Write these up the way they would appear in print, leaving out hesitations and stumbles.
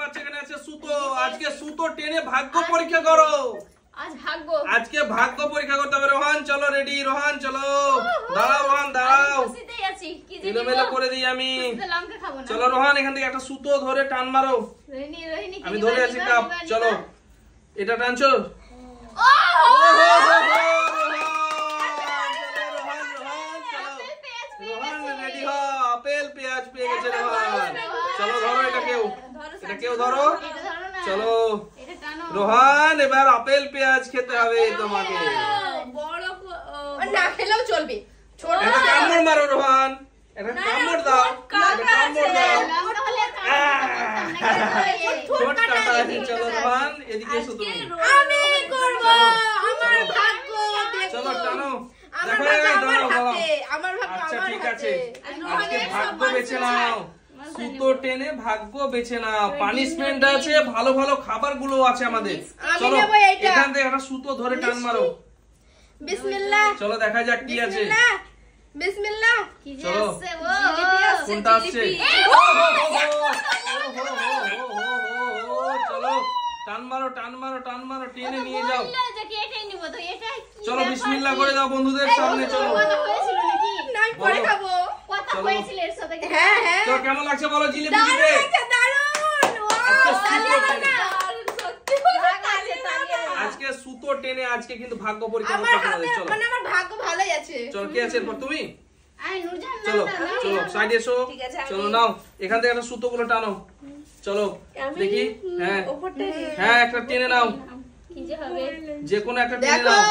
পাচ্ছ এখানে আছে সুতো। আজকে সুতো টেনে ভাগ্য পরীক্ষা করো। আজকে ভাগ্য পরীক্ষা করতে হবে। রোহান চলো, রেডি? রোহান চলো, দাঁড়াও রোহান দাঁড়াও, এলোমেলো করে দিই আমি। চলো রোহান, এখান থেকে একটা সুতো ধরে টান মারো। আমি ধরে আছি কাপ। চলো, এটা টানছো। আপেল পেঁয়াজ পেয়ে গেছে রোহান। চলো ধরো, এটা কেউ ধরো। চলো রোহান, এবার আপেল পেঁয়াজ খেতে হবে তোমাকে। না খেলেও চলবে। একটা কামড় মারো রোহান, একটা কামড় দাও, ঠোঁট কাটা আছে। চলো রোহান, এদিকে এসো তুমি। আমি করব, আমার ভাগ্য দেখো। চলো টানো। আমার ভাগ্য। আচ্ছা ঠিক আছে, আজকে ভাগ্য বেছে নাও। সুতো টেনে ভাগ্য বেছে নাও। পানিশমেন্ট আছে, ভালো ভালো খাবার গুলো আছে আমাদের। চলো এখান থেকে একটা সুতো ধরে টান মারো। বিসমিল্লাহ। চলো দেখা যাক কি আছে। বিসমিল্লাহ। চলো কোনটা আসছে? চলো টান মারো, টান মারো, টান মারো, টেনে নিয়ে যাও। চলো বিসমিল্লাহ করে দাও বন্ধুদের সামনে। চলো পরে খাবো। হ্যাঁ, চলো কেমন লাগছে বলো জিলিপি খেতে? আজকে সুতো টেনে আজকে কিন্তু ভাগ্য পরীক্ষা করতে হবে। চলো আমার ভাগ্য ভালোই আছে। চলো কি আছে এরপর তুমি? চলো চলো সাইডে এসো। চলো নাও, এখান থেকে একটা সুতো গুলো টানো। চলো দেখি। হ্যাঁ হ্যাঁ, একটা টেনে নাও, যে কোনো একটা টেনে নাও।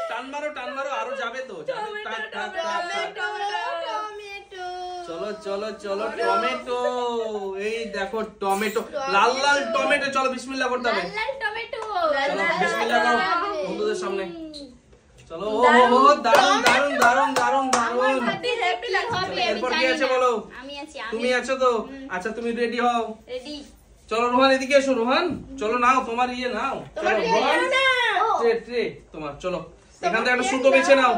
টান মারো, টান মারো, আরো যাবে তো। চলো চলো চলো, টমেটো। এই দেখো টমেটো, লাল লাল টমেটো। চলো বিসমিল্লাহ করতে হবে। চলো বিসমিল্লাহ করো বন্ধুদের সামনে। চলো ও দারুন দারুন দারুন দারুন দারুন। এরপর কি আছে বলো? তুমি আছো তো? আচ্ছা তুমি রেডি হও। চলো রোহান এদিকে এসো। রোহান চলো নাও, তোমার ইয়ে নাও। চলো রোহান, ট্রে তোমার। চলো এখান থেকে একটা সুতো বেছে নাও।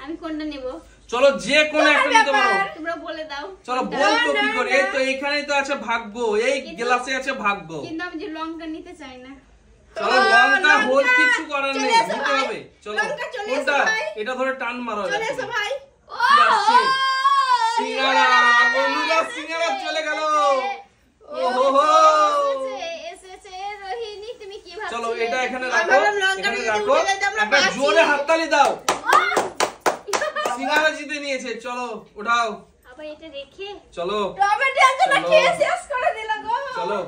আমি কোনটা নেব? চলো যে কোনো একটা নিতে পারো। তোমরা বলে দাও। চলো বলতো কি করে? এই তো এইখানেই তো আছে ভাগ্য, এই গ্লাসে আছে ভাগ্য। কিন্তু আমি যে লঙ্কা নিতে চাই না। চলো লঙ্কা হোল কিছু করার নেই, নিতে হবে। চলো কোনটা? এটা ধরে টান মারো। চলে এসো ভাই। কি আসছে? সিঙ্গারা। বন্ধুরা সিঙ্গারা চলে গেল। ওহো এসেছে রোহিণী, তুমি কি ভাবছো? চলো এটা এখানে রাখো, এখানে রাখো। একটা জোরে হাততালি দাও। সিঙ্গারা জিতে নিয়েছে। চলো উঠাও। আবার এটা রেখে চলো টমেটো একদম খেয়ে শেষ করে দিল গো। চলো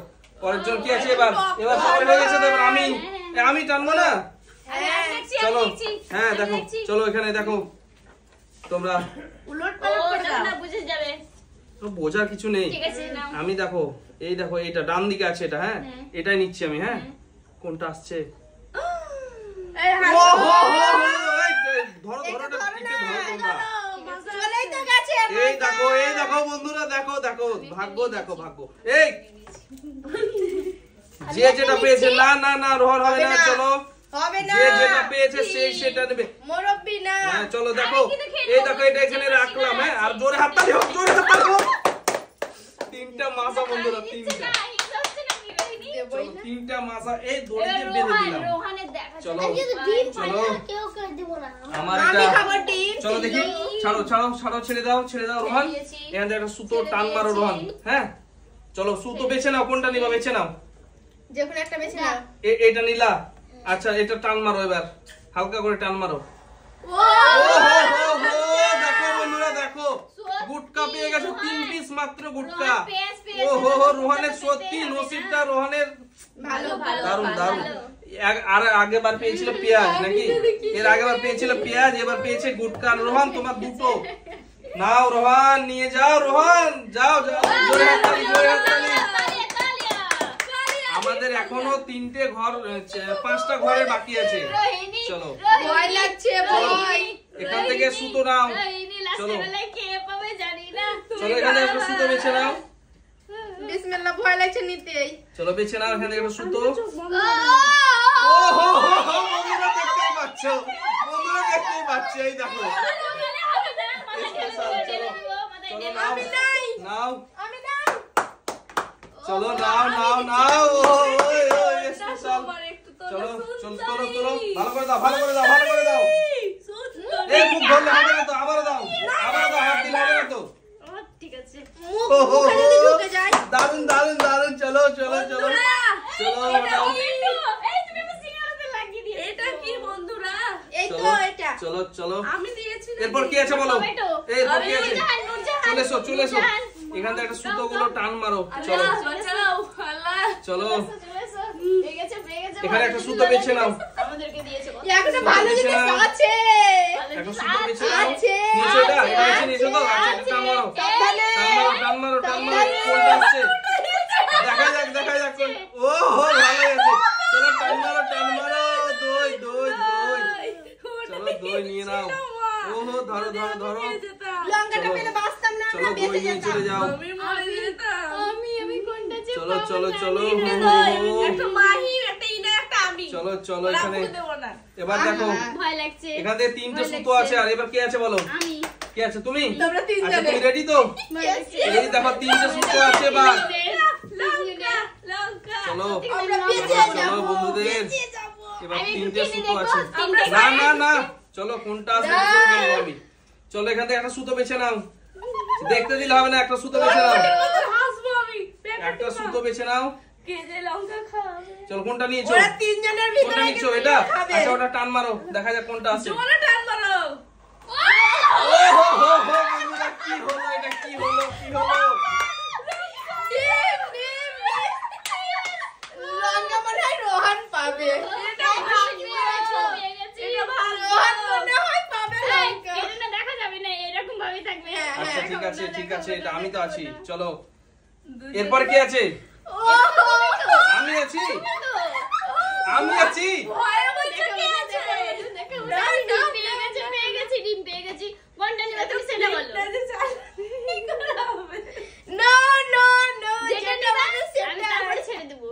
পরের জন কি আছে এবার? এবার সবাই হয়ে গেছে তো, এবার আমি টানবো না? চলো হ্যাঁ দেখো, চলো এখানে দেখো তোমরা। উলটপালট করে দাও না, বুঝে যাবে। বোঝার কিছু নেই। ঠিক আছে নাও। আমি দেখো, এই দেখো এইটা ডান দিকে আছে এটা। হ্যাঁ এটাই নিচ্ছি আমি। হ্যাঁ কোনটা আসছে? এই হাত ধরো ধরো, টিপে ধরো তোমরা। চলেই তো গেছে। এই দেখো, এই দেখো বন্ধুরা, দেখো দেখো ভাগ্য, দেখো ভাগ্য। এই যে যেটা পেয়েছে, না না না রোহন হবে না। চলো হবে না, যে যেটা পেয়েছে সেই সেটা নেবে। মুরব্বি না। হ্যাঁ চলো দেখো, এই দেখো এটা এখানে রাখলাম। হ্যাঁ আর জোরে হাততালি হোক, জোরে হাততালি হোক। তিনটা মাসা বন্ধুরা, তিনটা। চলো তিনটা মাসা এই দড়ি দিয়ে বেঁধে দিলাম। চলো চলো আমার এটা। চলো দেখি, ছাড়ো ছাড়ো ছাড়ো, ছেড়ে দাও ছেড়ে দাও রোহান। এখান থেকে একটা সুতো টান মারো রোহান। হ্যাঁ চলো সুতো বেছে নাও, কোনটা নিবা বেছে নাও। যে কোনো একটা বেছে নাও। এটা নিলা? আচ্ছা এটা টান মারো, এবার হালকা করে টান মারো। দেখো বন্ধুরা দেখো, গুটকা পেয়ে গেছো 3 পিস মাত্র গুটকা। ওহো রোহানের সত্যি নসিবটা রোহানের ভালো দারুন দারুন। আর আগেবার পেয়েছিল পেঁয়াজ নাকি? এর আগেবার পেয়েছিল পেঁয়াজ, এবার পেয়েছে গুটকা। রোহান তোমার দুটো নাও, রোহান নিয়ে যাও। রোহান যাও যাও, জোরে হাততালি, জোরে হাততালি। আমাদের এখনো 3টে ঘর, 5টা ঘরে বাকি আছে। চলো ভয় লাগছে, ভয়। এখান থেকে সুতো নাও। চলো চলো এখানে একটা সুতো বেছে নাও। বিসমিল্লাহ, ভয় লাগছে নিতেই। চলো বেছে নাও এখান থেকে একটা সুতো। বন্ধুরা দেখতেই পাচ্ছ, বন্ধুরা দেখতেই পাচ্ছ, এই দেখো। চলো নেবো। নাও আমি নাই। নাও আমি না চলো নাও নাও নাও ওই ওই স্পেশাল সবার একটু তো চলো না চলো সুন্দরী। তোলো ভালো করে দাও ভালো করে দাও ভালো করে দাও সুন্দরী। এই মুখ ধরলে হবে না তো আবারও দাও হাত দিলে হবে না তো ও, ঠিক আছে। মুখ ও, ও, মুখে যদি ও, ঢুকে যায় দারুন দারুন দারুন চলো চলো চলো চলো এটা নাও। কি? এই তুমি আমার সিঙ্গারাতে লাগিয়ে দিয়েছো। এটা কি বন্ধুরা? এই তো চলো এটা চলো চলো আমি দিয়েছি না? এরপর কি আছে বলো টমেটো। এরপর কি আছে নুরজাহান, নুরজাহান, চলে এসো চলে এসো নুরজাহান। এখান থেকে একটা সুতো গুলো টান মারো চলো আল্লাহ বাঁচাও, আল্লাহ। চলো চলে এসো। পেয়ে গেছে, পেয়ে গেছে। এখানে একটা সুতো বেছে নাও আমাদেরকে দিয়েছে কত? একটা ভালো জিনিস সুতো আছে একটা সুতো বেছে নাও আছে, নিচে এটা আছে, এটা বেছে নিয়েছো তো আচ্ছা এটা টান মারো সাবধানে। টান মারো কোনটা আসছে দেখা যাক কোন ও হো ভালো আছে চলো টান মারো দই চলো দই নিয়ে নাও ও হো ধরো ধরো ধরো লঙ্কাটা চলো। পেলে বাঁচতাম না চলো আমরা দই বেঁচে নিয়ে চলে যেতাম যাও আমি মরে যেতাম। আমি কোনটা যে চলো পাবো চলো না। চলো তিনটে হো, দই, হো, হো। একটা মাহির, একটা ইনা, একটা আমি। চলো চলো ওরা এখানে খুঁজে দেবো না। এবার দেখো আহা। ভয় লাগছে। এখান থেকে তিনটে ভয় সুতো লাগছে। আছে আর এবার কি আছে বলো আমি কি আছে তুমি তোমরা তিনজনে। আচ্ছা তুমি রেডি তো ভয় লাগছে। এই দেখো তিনটে সুতো আছে এবার লঙ্কা, লঙ্কা। চলো আমরা বেঁচে চলো যাবো বন্ধুদের বেঁচে যাবো এবার আমি তিনটে একটু সুতো টেনে আছে দেখবো, আমরা না না না চলো কোনটা আসবে কি করে বলবো আমি চলো এখান থেকে একটা সুতো বেছে নাও দেখতে দিলে হবে না একটা সুতো বেছে নাও হাসবো আমি। একটা সুতো বেছে নাও কে যে লঙ্কা খাবে? চলো কোনটা নিয়েছো ওরা তিনজনের কোনটা ভিতরে নিচ্ছো কিন্তু এটা খাবে। আচ্ছা ওটা টান মারো দেখা যাক কোনটা আছে জোরে টান মারো। ও হো হো হো বন্ধুরা কি হলো এটা কি হলো লঙ্কা মনে হয় রোহান পাবে এটা ভালো। পেয়ে গেছি। এটা ভালো। রোহান মনে হয় পাবে লঙ্কা এটা না দেখা যাবে না, এরকম ভাবে থাকবে। হ্যাঁ, আচ্ছা হ্যাঁ। ঠিক আছে এটা আমি তো আছি চলো এরপর কি আছে আমি আছি ভয়ে বলছে কে আছে? দেখো, পেয়ে গেছি, ডিম পেয়ে গেছি। কোনটা নিবে তুমি সেটা বলো। এটা যে চাল- কি করে হবে? নো নো নো যেটা নিবে আমি তারপরে ছেড়ে দেবো।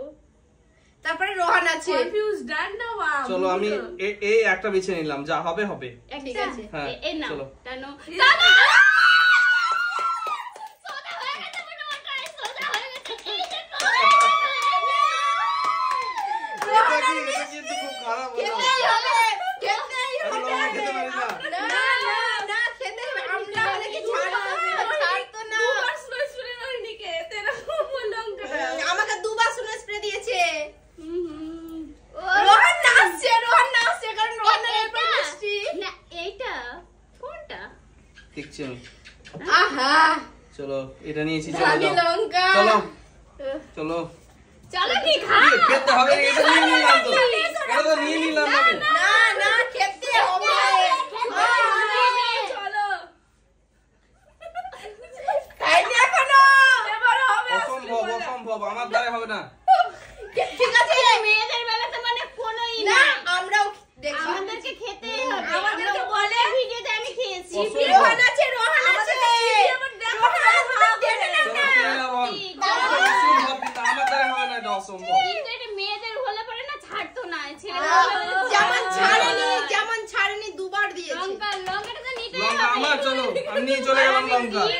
তারপরে রোহান আছে Confused, আর না বাবা। চলো আমি এই একটা বেছে নিলাম যা হবে হবে ঠিক আছে হ্যাঁ, এই নাও, চলো। টানো। টানো! সোজা হয়ে গেছে মনে হয়, সোজা হয়ে গেছে। এই দেখো। এটা কিন্তু খুব খারাপ হলো খেতেই হবে খেতেই আমি হবে লঙ্কা খেতে পারি না না না না খেতে হবে আমরা হলে কি ছাড়তো না দুবার স্প্রে স্প্রে করিনি কে? এরকম লঙ্কাটা। আমাকে দুবার শুনে স্প্রে দিয়েছে ও, রোহান নাচছে কারণ রোহানের এরপর মিষ্টি না, এইটা কোনটা? দেখছি আমি আহা চলো এটা নিয়েছি চলো ঝালি যাও লঙ্কা চলো চলো চলো কি খা। খেতে হবে এটা নিয়ে নিলাম তো এটা তো নিয়ে নিলাম আমি না না খেতে হবে চলো। খাইনি এখনো এবার হবে অসম্ভব আমার দ্বারা হবে না ঠিক আছে মেয়েদের বেলাতে মানে কোনোই না না। আমরাও দেখছি আমাদেরকে খেতেই হবে। আমাদেরকে আমরা বলে অনেক ভিডিওতে আমি খেয়েছি। অসম্ভব। রোহান আছে রোহান আছে আবার দেখো না, দেবে না চলো খেয়ে নাও বল। অসম্ভব কিন্তু আমার দ্বারা হবে না এটা অসম্ভব কিন্তু এটা মেয়েদের হলে পরে না ছাড়তো না, ছেড়ে যেমন ছাড়েনি দুবার দিয়েছে লঙ্কাটা তো নিতেই লঙ্কা হবে। আমার চলো আমি নিয়ে চলে গেলাম লঙ্কা কি